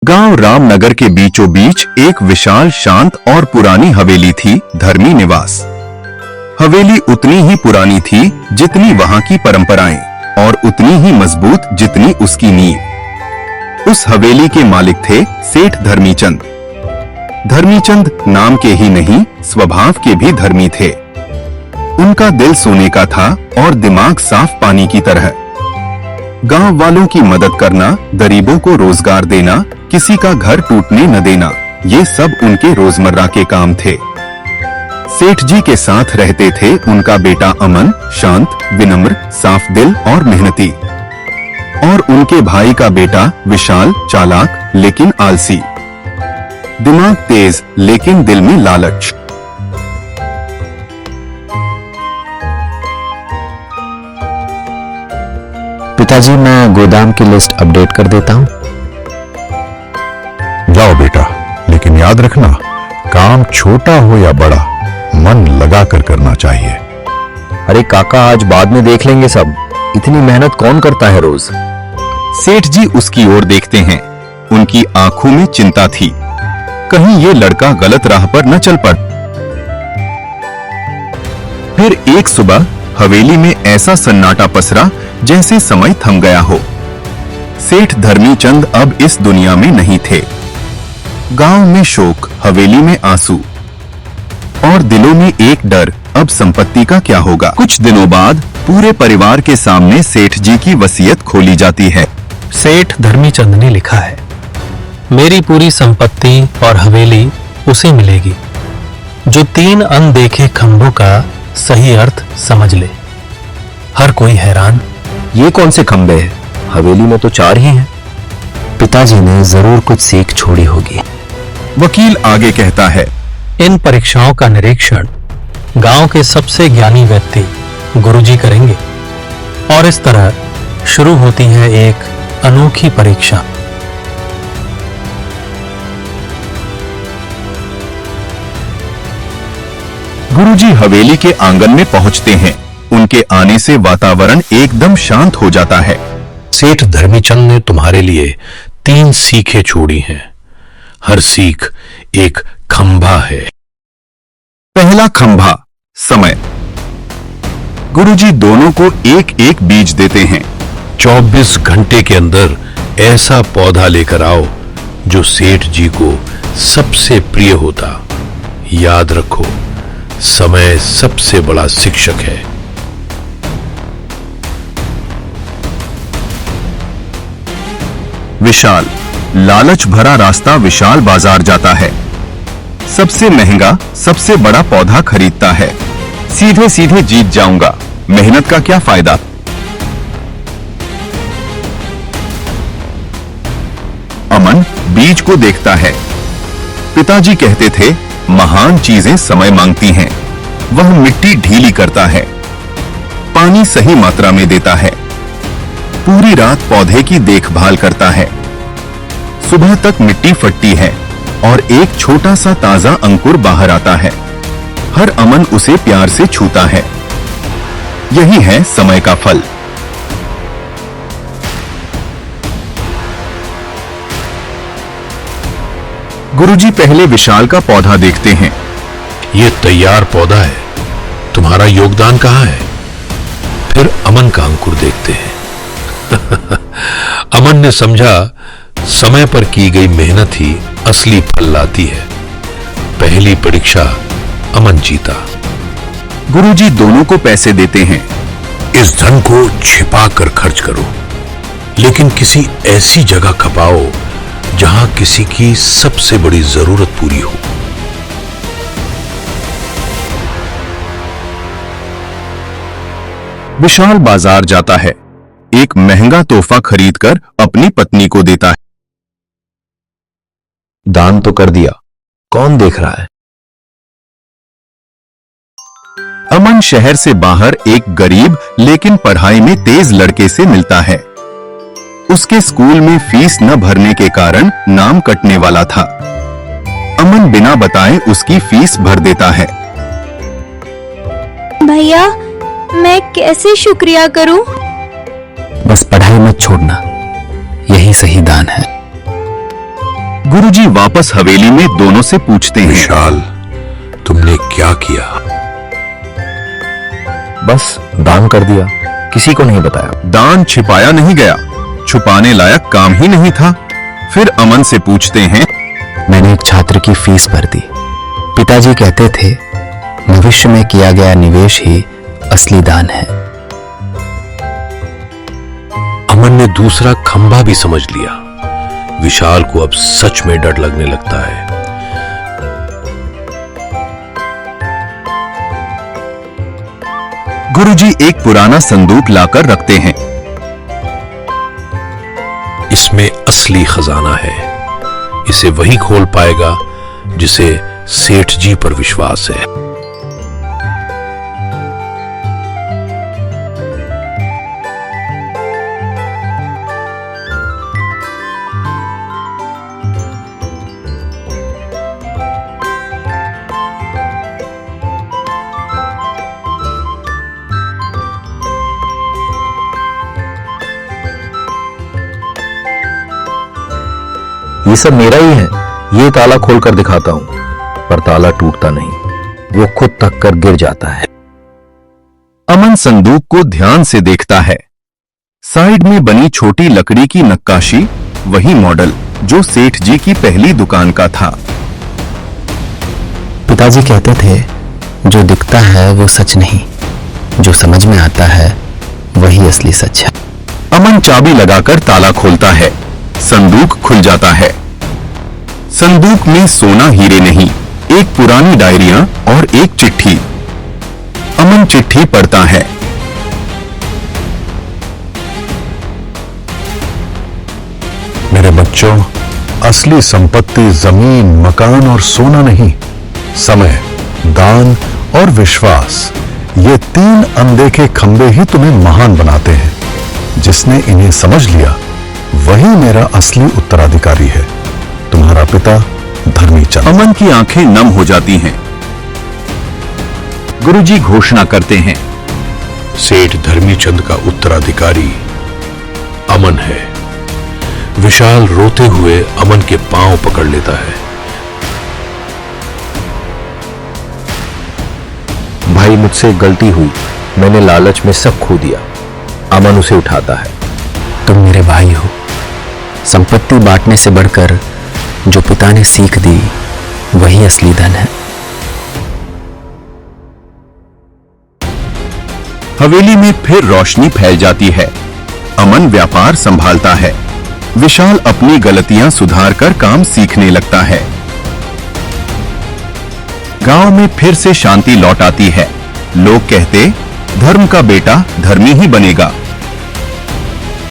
गांव रामनगर के बीचों बीच एक विशाल, शांत और पुरानी हवेली थी, धर्मी निवास। हवेली उतनी ही पुरानी थी जितनी वहां की परंपराएं, और उतनी ही मजबूत जितनी उसकी नींव। उस हवेली के मालिक थे सेठ धर्मीचंद। धर्मीचंद नाम के ही नहीं, स्वभाव के भी धर्मी थे। उनका दिल सोने का था और दिमाग साफ पानी की तरह। गांव वालों की मदद करना, गरीबों को रोजगार देना, किसी का घर टूटने न देना, ये सब उनके रोजमर्रा के काम थे। सेठ जी के साथ रहते थे उनका बेटा अमन, शांत, विनम्र, साफ दिल और मेहनती, और उनके भाई का बेटा विशाल, चालाक लेकिन आलसी, दिमाग तेज लेकिन दिल में लालच। पिताजी, मैं गोदाम की लिस्ट अपडेट कर देता हूँ। जाओ बेटा, लेकिन याद रखना, काम छोटा हो या बड़ा, मन लगाकर करना चाहिए। अरे काका, आज बाद में देख लेंगे सब। इतनी मेहनत कौन करता है रोज। सेठ जी उसकी ओर देखते हैं। उनकी आंखों में चिंता थी, कहीं ये लड़का गलत राह पर न चल पड़। फिर एक सुबह हवेली में ऐसा सन्नाटा पसरा जैसे समय थम गया हो। सेठ धर्मीचंद अब इस दुनिया में नहीं थे। गांव में शोक, हवेली में आंसू, और दिलों में एक डर, अब संपत्ति का क्या होगा। कुछ दिनों बाद पूरे परिवार के सामने सेठ जी की वसीयत खोली जाती है। सेठ धर्मीचंद ने लिखा है, मेरी पूरी संपत्ति और हवेली उसे मिलेगी जो 3 अनदेखे खंभों का सही अर्थ समझ ले। हर कोई हैरान, ये कौन से खंबे हैं? हवेली में तो 4 ही हैं। पिताजी ने जरूर कुछ सीख छोड़ी होगी। वकील आगे कहता है, इन परीक्षाओं का निरीक्षण गांव के सबसे ज्ञानी व्यक्ति गुरुजी करेंगे, और इस तरह शुरू होती है एक अनोखी परीक्षा। गुरुजी हवेली के आंगन में पहुंचते हैं। उनके आने से वातावरण एकदम शांत हो जाता है। सेठ धर्मीचंद ने तुम्हारे लिए 3 सीखें छोड़ी हैं। हर सीख एक खंभा है। पहला खंभा, समय। गुरुजी दोनों को एक एक बीज देते हैं। 24 घंटे के अंदर ऐसा पौधा लेकर आओ जो सेठ जी को सबसे प्रिय होता। याद रखो, समय सबसे बड़ा शिक्षक है। विशाल, लालच भरा रास्ता विशाल बाजार जाता है। सबसे महंगा, सबसे बड़ा पौधा खरीदता है। सीधे सीधे जीत जाऊंगा, मेहनत का क्या फायदा। अमन बीज को देखता है। पिताजी कहते थे, महान चीजें समय मांगती हैं। वह मिट्टी ढीली करता है, पानी सही मात्रा में देता है, पूरी रात पौधे की देखभाल करता है। सुबह तक मिट्टी फटती है और एक छोटा सा ताजा अंकुर बाहर आता है। हर अमन उसे प्यार से छूता है। यही है समय का फल। गुरुजी पहले विशाल का पौधा देखते हैं। ये तैयार पौधा है, तुम्हारा योगदान कहाँ है? फिर अमन का अंकुर देखते हैं। अमन ने समझा, समय पर की गई मेहनत ही असली फल लाती है। पहली परीक्षा अमन जीता। गुरुजी दोनों को पैसे देते हैं। इस धन को छिपा कर खर्च करो, लेकिन किसी ऐसी जगह खपाओ जहां किसी की सबसे बड़ी जरूरत पूरी हो। विशाल बाजार जाता है। एक महंगा तोहफा खरीदकर अपनी पत्नी को देता है। दान तो कर दिया, कौन देख रहा है? अमन शहर से बाहर एक गरीब लेकिन पढ़ाई में तेज लड़के से मिलता है। उसके स्कूल में फीस न भरने के कारण नाम कटने वाला था। अमन बिना बताए उसकी फीस भर देता है। भैया, मैं कैसे शुक्रिया करूं? बस पढ़ाई मत छोड़ना, यही सही दान है। गुरुजी वापस हवेली में दोनों से पूछते हैं, विशाल, तुमने क्या किया? बस दान कर दिया, किसी को नहीं बताया। दान छिपाया नहीं गया, छुपाने लायक काम ही नहीं था। फिर अमन से पूछते हैं, मैंने एक छात्र की फीस भर दी। पिताजी कहते थे भविष्य में किया गया निवेश ही असली दान है। अमन ने दूसरा खंभा भी समझ लिया। विशाल को अब सच में डर लगने लगता है। गुरुजी एक पुराना संदूक लाकर रखते हैं। इसमें असली खजाना है। इसे वही खोल पाएगा जिसे सेठ जी पर विश्वास है। ये सब मेरा ही है। ये ताला खोलकर दिखाता हूं, पर ताला टूटता नहीं, वो खुद तक कर गिर जाता है। अमन संदूक को ध्यान से देखता है। साइड में बनी छोटी लकड़ी की नक्काशी वही मॉडल जो सेठ जी की पहली दुकान का था। पिताजी कहते थे जो दिखता है वो सच नहीं, जो समझ में आता है वही असली सच है। अमन चाबी लगाकर ताला खोलता है। संदूक खुल जाता है। संदूक में सोना हीरे नहीं, एक पुरानी डायरियां और एक चिट्ठी। अमन चिट्ठी पढ़ता है। मेरे बच्चों, असली संपत्ति जमीन, मकान और सोना नहीं, समय, दान और विश्वास, ये 3 अनदेखे खंबे ही तुम्हें महान बनाते हैं। जिसने इन्हें समझ लिया वही मेरा असली उत्तराधिकारी है, तुम्हारा पिता धर्मीचंद। अमन की आंखें नम हो जाती हैं। गुरुजी घोषणा करते हैं, सेठ धर्मीचंद का उत्तराधिकारी अमन है। विशाल रोते हुए अमन के पांव पकड़ लेता है। भाई, मुझसे गलती हुई, मैंने लालच में सब खो दिया। अमन उसे उठाता है। तुम मेरे भाई हो। संपत्ति बांटने से बढ़कर जो पिता ने सीख दी वही असली धन है। हवेली में फिर रोशनी फैल जाती है। अमन व्यापार संभालता है। विशाल अपनी गलतियां सुधारकर काम सीखने लगता है। गांव में फिर से शांति लौट आती है। लोग कहते, धर्म का बेटा धर्मी ही बनेगा।